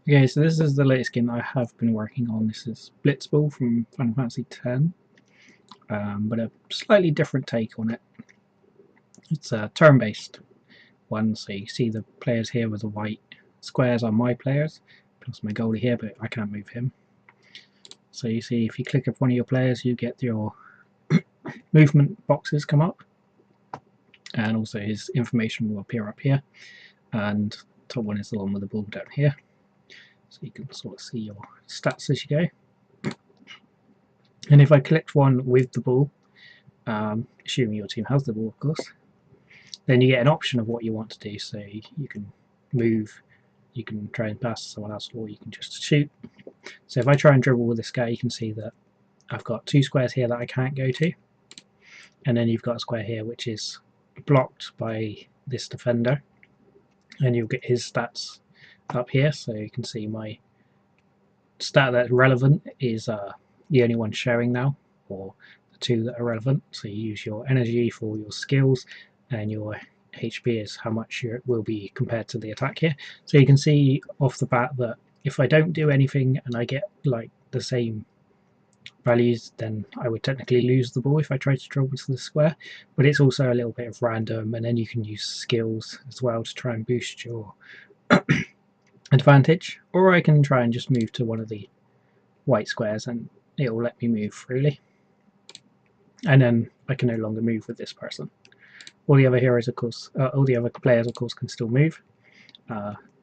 Okay, so this is the latest game that I have been working on. This is Blitzball from Final Fantasy X, but a slightly different take on it. It's a turn-based one, so you see the players here with the white squares are my players, plus my goalie here, but I can't move him. So you see if you click up one of your players, you get your movement boxes come up, and also his information will appear up here, and top one is the one with the ball down here. So you can sort of see your stats as you go. And if I collect one with the ball, assuming your team has the ball of course, then you get an option of what you want to do. So you can move, you can try and pass to someone else, or you can just shoot. So if I try and dribble with this guy, you can see that I've got two squares here that I can't go to, and then you've got a square here which is blocked by this defender, and you'll get his stats up here. So you can see my stat that's relevant is the only one showing now, or the two that are relevant. So you use your energy for your skills, and your HP is how much it will be compared to the attack here. So you can see off the bat that if I don't do anything and I get like the same values, then I would technically lose the ball if I try to dribble to the square. But it's also a little bit of random, and then you can use skills as well to try and boost your advantage. Or I can try and just move to one of the white squares and it will let me move freely, and then I can no longer move with this person. All the other heroes, of course, all the other players, of course, can still move,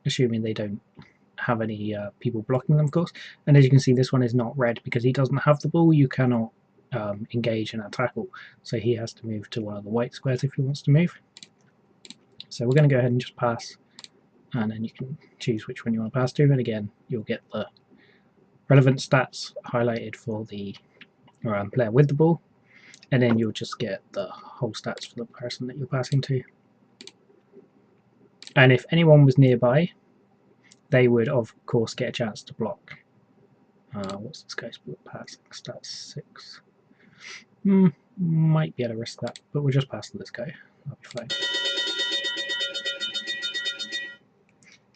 assuming they don't have any people blocking them, of course. And as you can see, this one is not red because he doesn't have the ball. You cannot engage in a tackle, so he has to move to one of the white squares if he wants to move. So we're going to go ahead and just pass, and then you can choose which one you want to pass to, and again you'll get the relevant stats highlighted for the player with the ball, and then you'll just get the whole stats for the person that you're passing to. And if anyone was nearby, they would of course get a chance to block. What's this guy's passing stats? 6. Might be able to risk that, but we'll just pass to this guy. That'll be fine.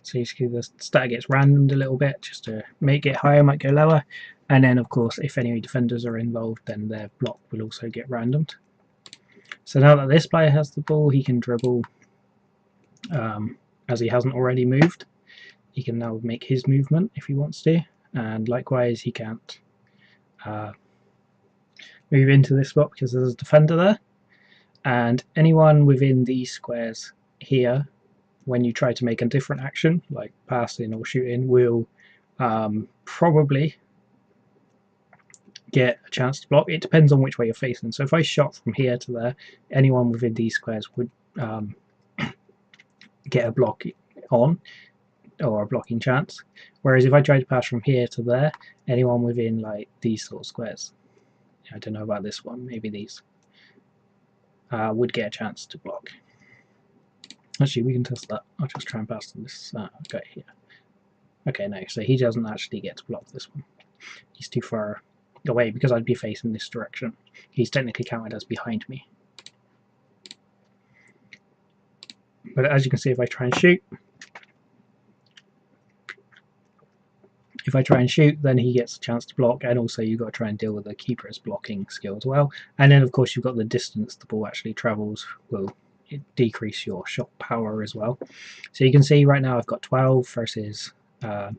So you see the stat gets randomed a little bit just to make it higher, might go lower, and then of course if any defenders are involved, then their block will also get randomed. So now that this player has the ball, he can dribble as he hasn't already moved. He can now make his movement if he wants to, and likewise he can't move into this spot because there's a defender there. And anyone within these squares here, when you try to make a different action like passing or shooting, will probably get a chance to block. It depends on which way you're facing. So if I shot from here to there, anyone within these squares would get a block on, or a blocking chance. Whereas if I try to pass from here to there, anyone within like these sort of squares, I don't know about this one, maybe these, would get a chance to block. Actually, we can test that. I'll just try and pass to this guy here. Okay, no, so he doesn't actually get to block this one. He's too far away because I'd be facing this direction. He's technically counted as behind me. But as you can see, if I try and shoot, then he gets a chance to block, and also you've got to try and deal with the keeper's blocking skill as well. And then of course you've got the distance the ball actually travels will decrease your shot power as well. So you can see right now I've got 12 versus 9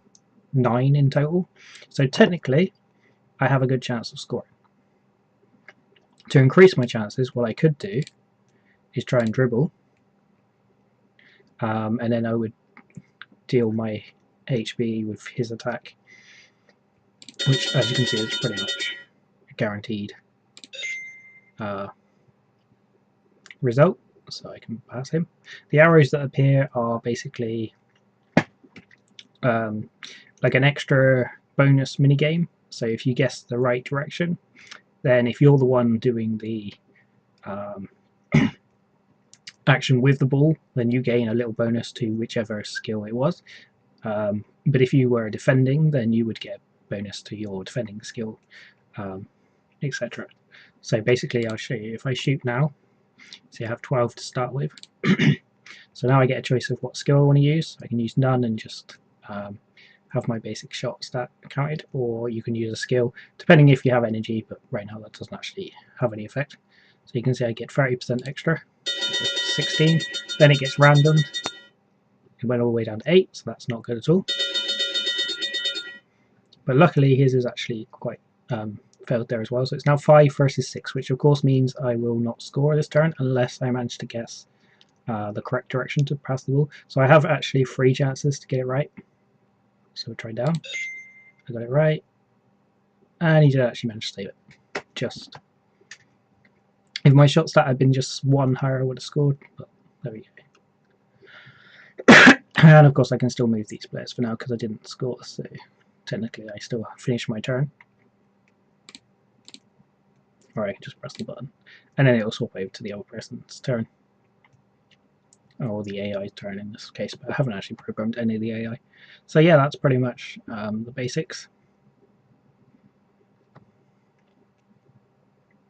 in total. So technically I have a good chance of scoring. To increase my chances, what I could do is try and dribble, and then I would deal my HP with his attack, which as you can see is pretty much a guaranteed result. So I can pass him. The arrows that appear are basically like an extra bonus minigame. So if you guess the right direction, then if you're the one doing the action with the ball, then you gain a little bonus to whichever skill it was. But if you were defending, then you would get a bonus to your defending skill, etc. So basically I'll show you. If I shoot now, so I have 12 to start with. So now I get a choice of what skill I want to use. I can use none and just have my basic shot stat counted, or you can use a skill, depending if you have energy, but right now that doesn't actually have any effect. So you can see I get 30% extra, 16, then it gets randomed. It went all the way down to 8, so that's not good at all. But luckily his is actually quite failed there as well, so it's now 5 versus 6, which of course means I will not score this turn unless I manage to guess the correct direction to pass the ball. So I have actually 3 chances to get it right. So we'll try down. I got it right. And he did actually manage to save it. Just. If my shot stat had been just 1 higher, I would have scored. But there we go. And of course I can still move these players for now because I didn't score. So technically I still finished my turn. Or I can just press the button. And then it'll swap over to the other person's turn. Or the AI's turn in this case, but I haven't actually programmed any of the AI. So yeah, that's pretty much the basics.